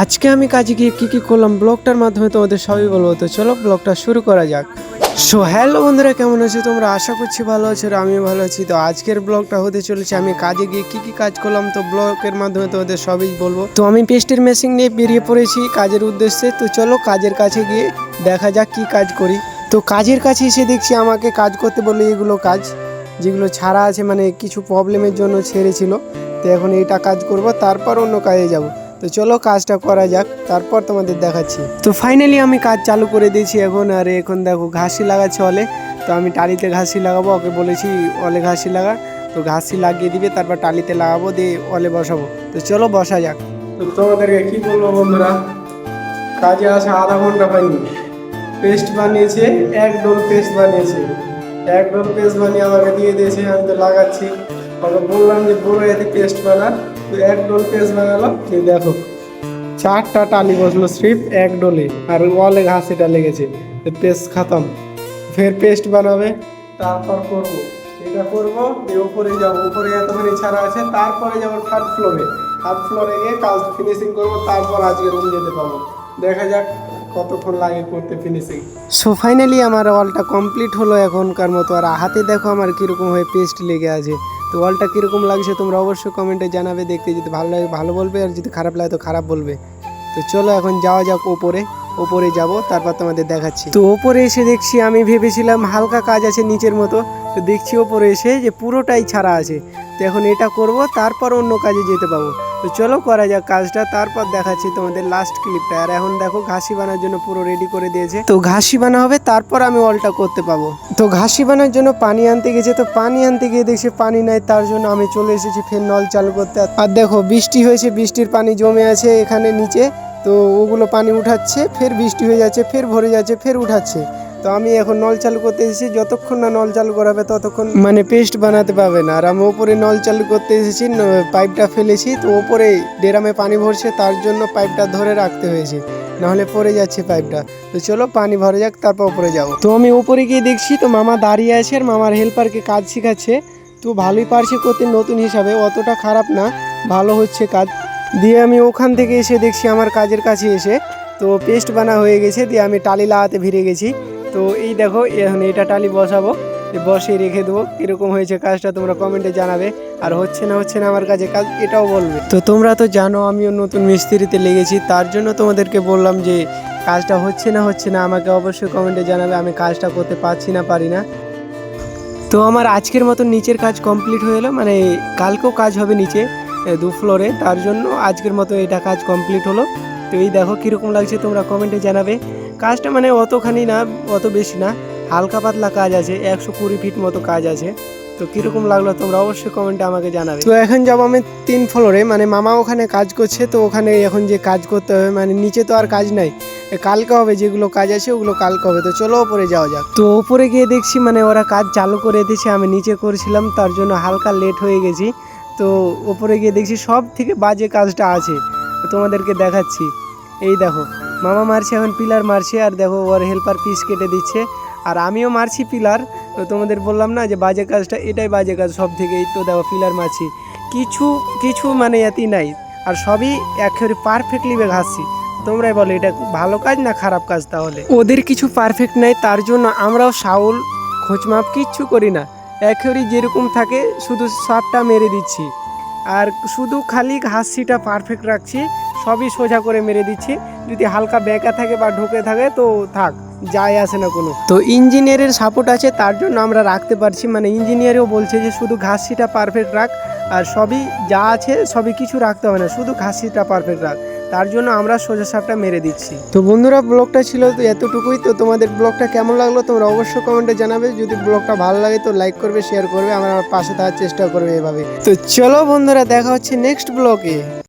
আজকে আমি কাজে গিয়ে কী করলাম ব্লগটার মাধ্যমে তোমাদের সবই বলবো। তো চলো ব্লগটা শুরু করা যাক। সো হ্যালো বন্ধুরা, কেমন আছো তোমরা? আশা করছি ভালো আছো, আর আমিও ভালো আছি। তো আজকের ব্লগটা হতে চলেছে আমি কাজে গিয়ে কী কাজ করলাম, তো ব্লগের মাধ্যমে তোমাদের সবই বলবো। তো আমি পেস্টের মেশিন নিয়ে বেরিয়ে পড়েছি কাজের উদ্দেশ্যে। তো চলো কাজের কাছে গিয়ে দেখা যাক কী কাজ করি। তো কাজের কাছে এসে দেখছি আমাকে কাজ করতে বলে এগুলো কাজ যেগুলো ছাড়া আছে, মানে কিছু প্রবলেমের জন্য ছেড়েছিল। তো এখন এইটা কাজ করব, তারপর অন্য কাজে যাব। তো চলো কাজটা করা যাক, তারপর তোমাদের দেখাচ্ছি। তো ফাইনালি আমি কাজ চালু করে দিয়েছি এখন। আর এখন দেখো ঘাসি লাগাচ্ছে অলে। তো আমি টালিতে ঘাসি লাগাবো, ওকে বলেছি অলে ঘাসি লাগা। তো ঘাসি লাগিয়ে দিবে, তারপর টালিতে লাগাবো, দিয়ে অলে বসাবো। তো চলো বসা যাক। তো তোমাদেরকে কি বলবো বন্ধুরা, কাজে আসা আধা ঘন্টা হয়নি, পেস্ট বানিয়েছে, এক ডোল পেস্ট বানিয়েছে। এক ডোল পেস্ট বানিয়ে আমাকে দিয়ে দিয়েছে, আমি তো লাগাচ্ছি। ওকে বললাম যে বড় এতে পেস্ট বানা, তো এক ডোল পেস্ট বানালো। দেখো 4টা টালি বসলো স্ট্রিপ এক ডোলে, আর ওয়ালে ঘাসিটা লেগেছে। পেস্ট খতম, ফের পেস্ট বানাবে, তারপর করবো এটা করবো, দিয়ে উপরে যাবো। উপরে এতখানি ছাড়া আছে, তারপরে যাবো থার্ড ফ্লোরে। থার্ড ফ্লোরে গিয়ে কাজ ফিনিশিং করবো, তারপর আজকে রুম যেতে পাবো। দেখা যাক কতক্ষণ লাগে করতে ফিনিশিং। সো ফাইনালি আমার ওয়ালটা কমপ্লিট হলো এখনকার মতো। আর হাতে দেখো আমার কীরকম হয়ে পেস্ট লেগে আছে। তো ওয়ালটা কীরকম লাগছে তোমরা অবশ্যই কমেন্টে জানাবে। দেখতে যদি ভালো লাগে ভালো বলবে, আর যদি খারাপ লাগে তো খারাপ বলবে। তো চলো এখন যাওয়া যাক ওপরে যাব, তারপর তোমাদের দেখাচ্ছি। তো ওপরে এসে দেখছি, আমি ভেবেছিলাম হালকা কাজ আছে নিচের মতো, তো দেখছি ওপরে এসে যে পুরোটাই ছাড়া আছে। তো এখন এটা করব, তারপর অন্য কাজে যেতে পাবো। তো চলো করা যাক কাজটা, তারপর দেখাচ্ছি তোমাদের লাস্ট ক্লিপটা। আর এখন দেখো ঘাসি বানার জন্য পুরো রেডি করে দিয়েছে। তো ঘাসি বানা হবে, তারপর আমি ওয়ালটা করতে পাবো। তো ঘাসি বানার জন্য পানি আনতে গেছে, তো পানি আনতে গিয়ে দেখছি পানি নাই, তার জন্য আমি চলে এসেছি ফের নল চালু করতে। আর দেখো বৃষ্টি হয়েছে, বৃষ্টির পানি জমে আছে এখানে নিচে। তো ওগুলো পানি উঠাচ্ছে, ফের বৃষ্টি হয়ে যাচ্ছে, ফের ভরে যাচ্ছে, ফের উঠাচ্ছে। তো আমি এখন নল চালু করতে এসেছি, যতক্ষণ না নল চালু করাবে ততক্ষণ মানে পেস্ট বানাতে পারবে না। আর আমি ওপরে নল চালু করতে এসেছি, পাইপটা ফেলেছি। তো ওপরে ড্রামে পানি ভরছে, তার জন্য পাইপটা ধরে রাখতে হয়েছে, নাহলে পড়ে যাচ্ছে পাইপটা। তো চলো পানি ভরে যাক, তারপর উপরে যাবো। তো আমি উপরে গিয়ে দেখছি তো মামা দাঁড়িয়ে আছে, আর মামার হেল্পারকে কাজ শেখাচ্ছে। তো ভালোই পারছে করতে, নতুন হিসাবে অতটা খারাপ না, ভালো হচ্ছে কাজ। দিয়ে আমি ওখান থেকে এসে দেখছি আমার কাজের কাছে এসে তো পেস্ট বানা হয়ে গেছে। দিয়ে আমি টালি লাগাতে ভিড়ে গেছি। তো এই দেখো এখন এটা টালি বসাবো, বসে রেখে দেবো। কীরকম হয়েছে কাজটা তোমরা কমেন্টে জানাবে। আর হচ্ছে না আমার কাছে কাজ, এটাও বলবে। তো তোমরা তো জানো আমিও নতুন মিস্ত্রিতে লেগেছি, তার জন্য তোমাদেরকে বললাম যে কাজটা হচ্ছে না আমাকে অবশ্যই কমেন্টে জানাবে, আমি কাজটা করতে পারছি না পারি না। তো আমার আজকের মতন নিচের কাজ কমপ্লিট হয়ে এলো, মানে কালকেও কাজ হবে নিচে 2 ফ্লোরে, তার জন্য আজকের মতো এটা কাজ কমপ্লিট হলো। তো এই দেখো কীরকম লাগছে তোমরা কমেন্টে জানাবে। কাজটা মানে অতখানি না, অত বেশি না, হালকা পাতলা কাজ আছে, 120 ফিট মতো কাজ আছে। তো কীরকম লাগলো তোমরা অবশ্যই কমেন্টে আমাকে জানাবে। তো এখন যাবো আমি 3 ফ্লোরে, মানে মামা ওখানে কাজ করছে। তো ওখানে এখন যে কাজ করতে হবে, মানে নিচে তো আর কাজ নাই, কালকে হবে, যেগুলো কাজ আছে ওগুলো কালকে হবে। তো চলো ওপরে যাওয়া যাক। তো ওপরে গিয়ে দেখছি মানে ওরা কাজ চালু করে দিয়েছে, আমি নিচে করছিলাম, তার জন্য হালকা লেট হয়ে গেছি। তো ওপরে গিয়ে দেখছি সব থেকে বাজে কাজটা আছে, তোমাদেরকে দেখাচ্ছি। এই দেখো মামা মারছে, এখন পিলার মারছে, আর দেখো ওর হেল্পার পিস কেটে দিচ্ছে, আর আমিও মারছি পিলার। তো তোমাদের বললাম না যে বাজে কাজটা, এটাই বাজে কাজ সব থেকে। এই তো দেখো পিলার মারছি, কিছু মানে এতই নাই, আর সবই একেবারে পারফেক্টলি ঘাসছি। তোমরাই বলো এটা ভালো কাজ না খারাপ কাজ? তাহলে ওদের কিছু পারফেক্ট নাই, তার জন্য আমরাও সাউল খোঁজমাপ কিচ্ছু করি না, একেবারে যেরকম থাকে শুধু সবটা মেরে দিচ্ছি। আর শুধু খালি ঘাসিটা পারফেক্ট রাখছি, সবই সোজা করে মেরে দিচ্ছি। যদি হালকা বেঁকা থাকে বা ঢুকে থাকে তো থাক, যায় আসে না কোনো। তো ইঞ্জিনিয়ারের সাপোর্ট আছে, তার জন্য আমরা রাখতে পারছি। মানে ইঞ্জিনিয়ারও বলছে যে শুধু ঘাসিটা পারফেক্ট রাখ, আর সবই যা আছে সবই কিছু রাখতে হবে না, শুধু ঘাসিটা পারফেক্ট রাখ, তার জন্য আমরা সোজা সাপটা মেরে দিচ্ছি। তো বন্ধুরা ব্লগটা ছিল তো এতটুকুই। তো তোমাদের ব্লগটা কেমন লাগলো তোমরা অবশ্যই কমেন্টে জানাবে। যদি ব্লগটা ভালো লাগে তো লাইক করবে, শেয়ার করবে, আমার পাশে থাকার চেষ্টা করবে এভাবে। তো চলো বন্ধুরা, দেখা হচ্ছে নেক্সট ব্লগে।